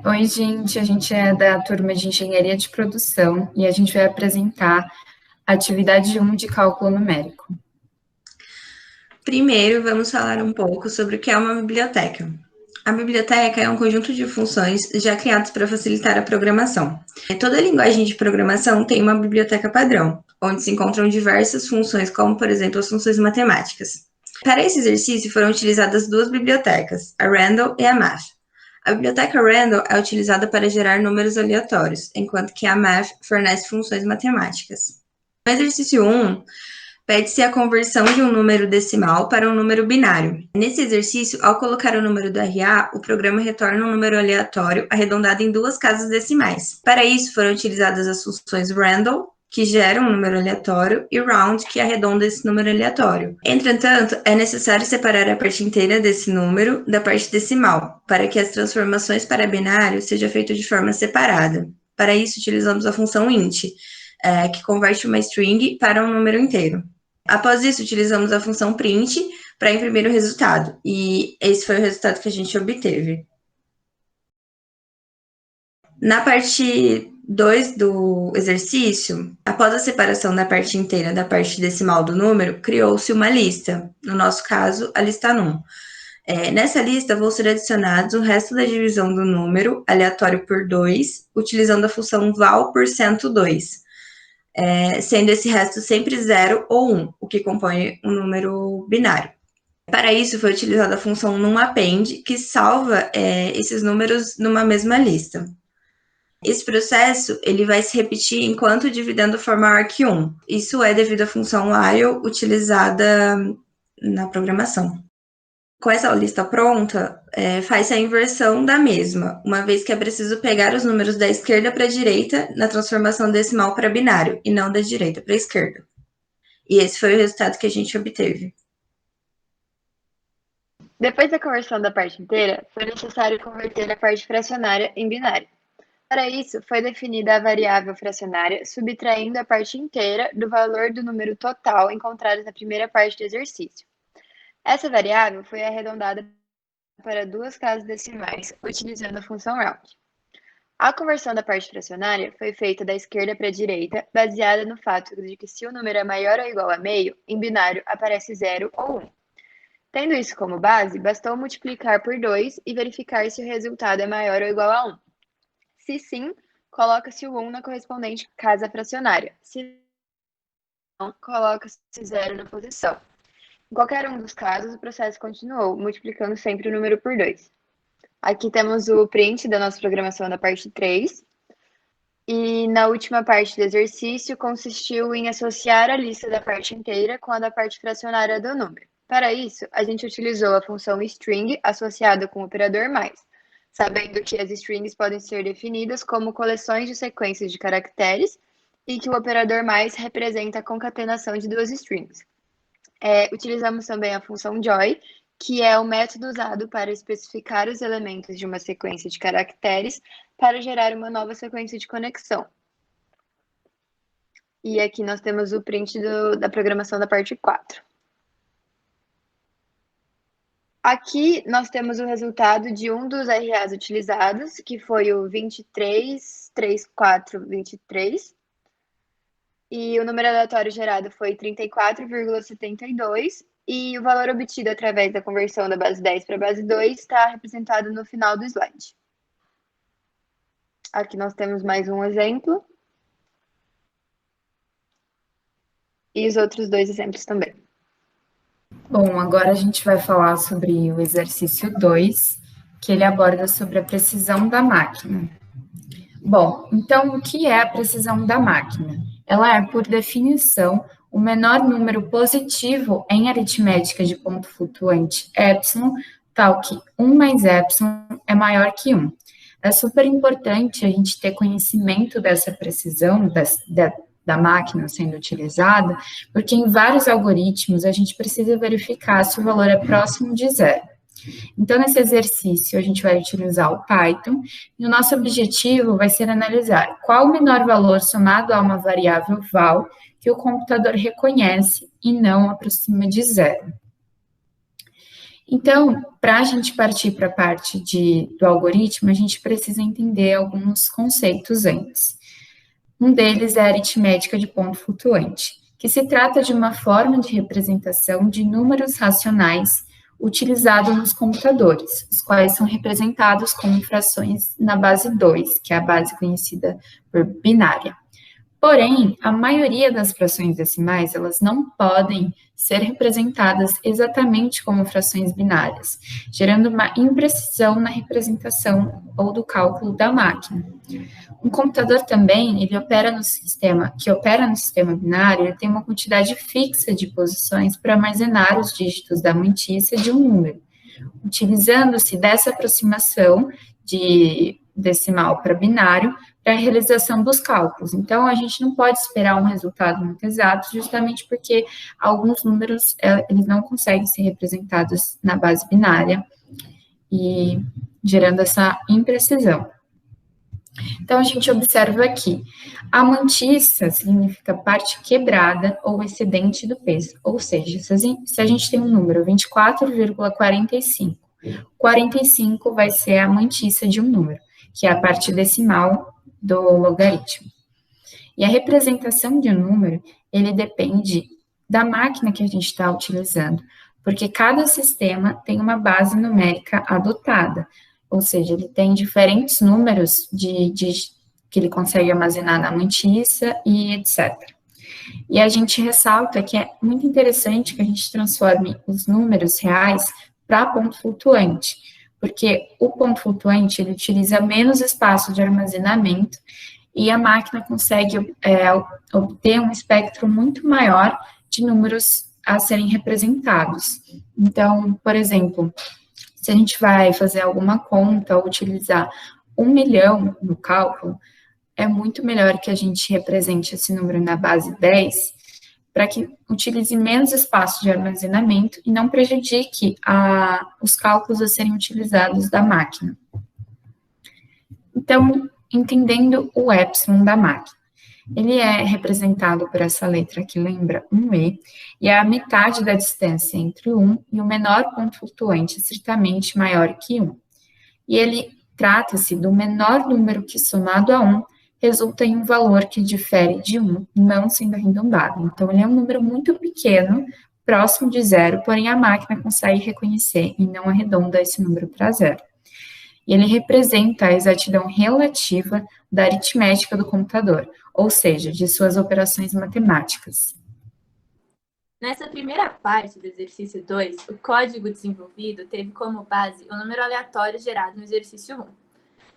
Oi, gente, a gente é da turma de Engenharia de Produção e a gente vai apresentar a atividade 1 de cálculo numérico. Primeiro, vamos falar um pouco sobre o que é uma biblioteca. A biblioteca é um conjunto de funções já criadas para facilitar a programação. Toda linguagem de programação tem uma biblioteca padrão, onde se encontram diversas funções, como, por exemplo, as funções matemáticas. Para esse exercício foram utilizadas duas bibliotecas, a Randall e a Math. A biblioteca Randall é utilizada para gerar números aleatórios, enquanto que a Math fornece funções matemáticas. No exercício 1, pede-se a conversão de um número decimal para um número binário. Nesse exercício, ao colocar o número do RA, o programa retorna um número aleatório arredondado em duas casas decimais. Para isso, foram utilizadas as funções Randall, que gera um número aleatório, e round, que arredonda esse número aleatório. Entretanto, é necessário separar a parte inteira desse número da parte decimal, para que as transformações para binário sejam feitas de forma separada. Para isso, utilizamos a função int, que converte uma string para um número inteiro. Após isso, utilizamos a função print para imprimir o resultado, e esse foi o resultado que a gente obteve. Na parte 2 do exercício, após a separação da parte inteira da parte decimal do número, criou-se uma lista, no nosso caso, a lista num. Nessa lista, vão ser adicionados o resto da divisão do número, aleatório por 2, utilizando a função val por 102. Sendo esse resto sempre 0 ou 1, o que compõe um número binário. Para isso, foi utilizada a função numAppend, que salva esses números numa mesma lista. Esse processo ele vai se repetir enquanto o dividendo for maior que 1. Isso é devido à função while utilizada na programação. Com essa lista pronta, faz-se a inversão da mesma, uma vez que é preciso pegar os números da esquerda para a direita na transformação decimal para binário, e não da direita para a esquerda. E esse foi o resultado que a gente obteve. Depois da conversão da parte inteira, foi necessário converter a parte fracionária em binário. Para isso, foi definida a variável fracionária, subtraindo a parte inteira do valor do número total encontrado na primeira parte do exercício. Essa variável foi arredondada para duas casas decimais, utilizando a função round. A conversão da parte fracionária foi feita da esquerda para a direita, baseada no fato de que se o número é maior ou igual a meio, em binário aparece 0 ou 1. Tendo isso como base, bastou multiplicar por 2 e verificar se o resultado é maior ou igual a 1. Se sim, coloca-se o 1 na correspondente casa fracionária. Se não, coloca-se 0 na posição. Em qualquer um dos casos, o processo continuou, multiplicando sempre o número por 2. Aqui temos o print da nossa programação da parte 3. E na última parte do exercício, consistiu em associar a lista da parte inteira com a da parte fracionária do número. Para isso, a gente utilizou a função string associada com o operador mais, sabendo que as strings podem ser definidas como coleções de sequências de caracteres e que o operador mais representa a concatenação de duas strings. Utilizamos também a função join, que é o método usado para especificar os elementos de uma sequência de caracteres para gerar uma nova sequência de conexão. E aqui nós temos o print da programação da parte 4. Aqui nós temos o resultado de um dos RAs utilizados, que foi o 233423. E o número aleatório gerado foi 34,72. E o valor obtido através da conversão da base 10 para a base 2 está representado no final do slide. Aqui nós temos mais um exemplo. E os outros dois exemplos também. Bom, agora a gente vai falar sobre o exercício 2, que ele aborda sobre a precisão da máquina. Bom, então o que é a precisão da máquina? Ela é, por definição, o menor número positivo em aritmética de ponto flutuante epsilon, tal que 1 mais epsilon é maior que 1. É super importante a gente ter conhecimento dessa precisão da máquina sendo utilizada, porque em vários algoritmos a gente precisa verificar se o valor é próximo de 0. Então, nesse exercício, a gente vai utilizar o Python, e o nosso objetivo vai ser analisar qual o menor valor somado a uma variável val que o computador reconhece e não aproxima de 0. Então, para a gente partir para a parte do algoritmo, a gente precisa entender alguns conceitos antes. Um deles é a aritmética de ponto flutuante, que se trata de uma forma de representação de números racionais utilizado nos computadores, os quais são representados como frações na base 2, que é a base conhecida por binária. Porém, a maioria das frações decimais, elas não podem ser representadas exatamente como frações binárias, gerando uma imprecisão na representação ou do cálculo da máquina. Um computador também, ele opera no sistema binário, ele tem uma quantidade fixa de posições para armazenar os dígitos da mantícia de um número, utilizando-se dessa aproximação de decimal para binário para a realização dos cálculos. Então, a gente não pode esperar um resultado muito exato, justamente porque alguns números, eles não conseguem ser representados na base binária, e gerando essa imprecisão. Então, a gente observa aqui, a mantiça significa parte quebrada ou excedente do peso, ou seja, se a gente tem um número 24,45, 45 vai ser a mantiça de um número, que é a parte decimal do logaritmo. E a representação de um número, ele depende da máquina que a gente está utilizando, porque cada sistema tem uma base numérica adotada, ou seja, ele tem diferentes números que ele consegue armazenar na mantiça e etc. E a gente ressalta que é muito interessante que a gente transforme os números reais para ponto flutuante, porque o ponto flutuante, ele utiliza menos espaço de armazenamento e a máquina consegue obter um espectro muito maior de números a serem representados. Então, por exemplo, se a gente vai fazer alguma conta ou utilizar 1 milhão no cálculo, é muito melhor que a gente represente esse número na base 10, para que utilize menos espaço de armazenamento e não prejudique os cálculos a serem utilizados da máquina. Então, entendendo o epsilon da máquina, ele é representado por essa letra que lembra um E, e é a metade da distância entre 1 e o menor ponto flutuante, certamente maior que 1. E ele trata-se do menor número que, somado a 1, resulta em um valor que difere de 1, não sendo arredondado. Então, ele é um número muito pequeno, próximo de zero, porém a máquina consegue reconhecer e não arredonda esse número para zero. E ele representa a exatidão relativa da aritmética do computador, ou seja, de suas operações matemáticas. Nessa primeira parte do exercício 2, o código desenvolvido teve como base o número aleatório gerado no exercício 1.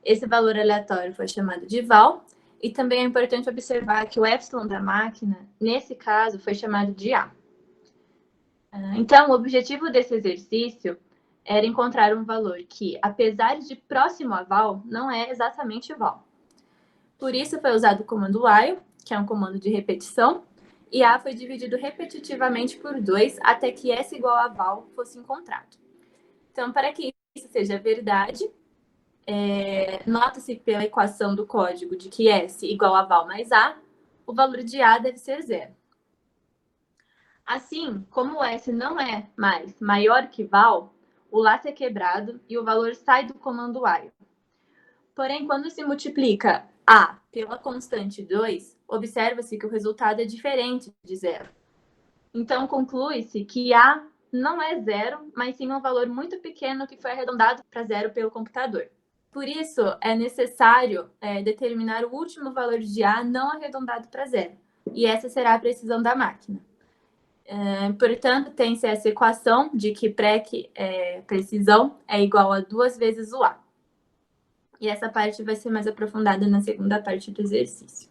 Esse valor aleatório foi chamado de val, e também é importante observar que o epsilon da máquina, nesse caso, foi chamado de A. Então, o objetivo desse exercício era encontrar um valor que, apesar de próximo a val, não é exatamente val. Por isso, foi usado o comando while, que é um comando de repetição, e A foi dividido repetitivamente por 2 até que S igual a val fosse encontrado. Então, para que isso seja verdade, nota-se pela equação do código de que S igual a val mais A, o valor de A deve ser 0. Assim, como S não é mais maior que val, o laço é quebrado e o valor sai do comando while. Porém, quando se multiplica A pela constante 2, observa-se que o resultado é diferente de 0. Então, conclui-se que A não é 0, mas sim um valor muito pequeno que foi arredondado para 0 pelo computador. Por isso, é necessário determinar o último valor de A não arredondado para 0. E essa será a precisão da máquina. Portanto, tem-se essa equação de que precisão é igual a 2 vezes o A. E essa parte vai ser mais aprofundada na segunda parte do exercício.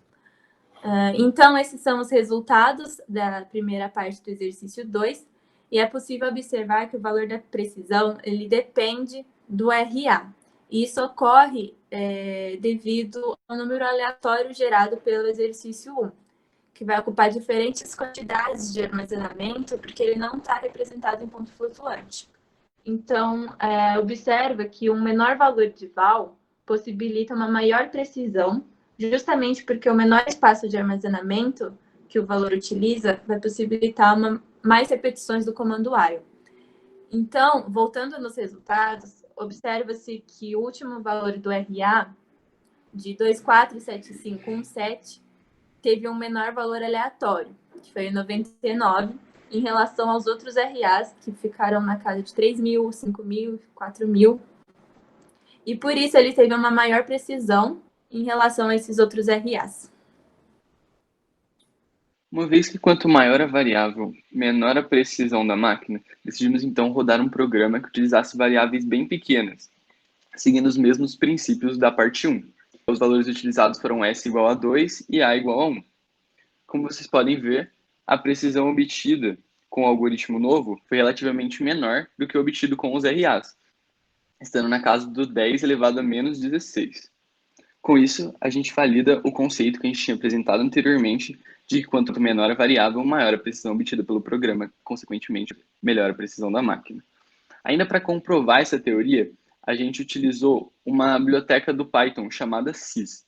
Então, esses são os resultados da primeira parte do exercício 2. E é possível observar que o valor da precisão ele depende do RA. E isso ocorre devido ao número aleatório gerado pelo exercício 1, que vai ocupar diferentes quantidades de armazenamento, porque ele não está representado em ponto flutuante. Então, observa que um menor valor de val possibilita uma maior precisão, justamente porque o menor espaço de armazenamento que o valor utiliza vai possibilitar mais repetições do comando while. Então, voltando nos resultados, observa-se que o último valor do RA de 247517 teve um menor valor aleatório, que foi 99, em relação aos outros RAs, que ficaram na casa de 3.000, 5.000, 4.000. E por isso ele teve uma maior precisão em relação a esses outros RAs. Uma vez que quanto maior a variável, menor a precisão da máquina, decidimos então rodar um programa que utilizasse variáveis bem pequenas, seguindo os mesmos princípios da parte 1. Os valores utilizados foram S igual a 2 e A igual a 1. Como vocês podem ver, a precisão obtida com o algoritmo novo foi relativamente menor do que o obtido com os RAs, estando na casa do 10 elevado a menos 16. Com isso, a gente valida o conceito que a gente tinha apresentado anteriormente de que quanto menor a variável, maior a precisão obtida pelo programa, consequentemente, melhor a precisão da máquina. Ainda para comprovar essa teoria, a gente utilizou uma biblioteca do Python chamada sys.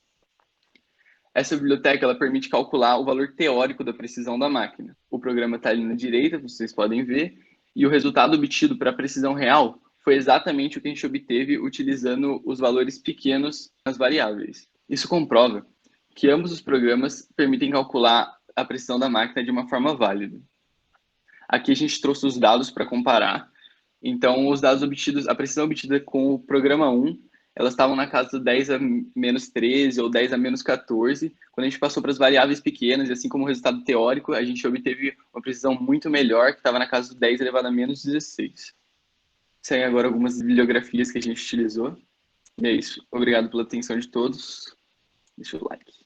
Essa biblioteca ela permite calcular o valor teórico da precisão da máquina. O programa está ali na direita, vocês podem ver, e o resultado obtido para a precisão real foi exatamente o que a gente obteve utilizando os valores pequenos nas variáveis. Isso comprova que ambos os programas permitem calcular a precisão da máquina de uma forma válida. Aqui a gente trouxe os dados para comparar. Então, os dados obtidos, a precisão obtida com o programa 1, elas estavam na casa do 10 a menos 13 ou 10 a menos 14. Quando a gente passou para as variáveis pequenas, e assim como o resultado teórico, a gente obteve uma precisão muito melhor, que estava na casa do 10 elevado a menos 16. Seguem agora algumas bibliografias que a gente utilizou. E é isso. Obrigado pela atenção de todos. Deixa o like.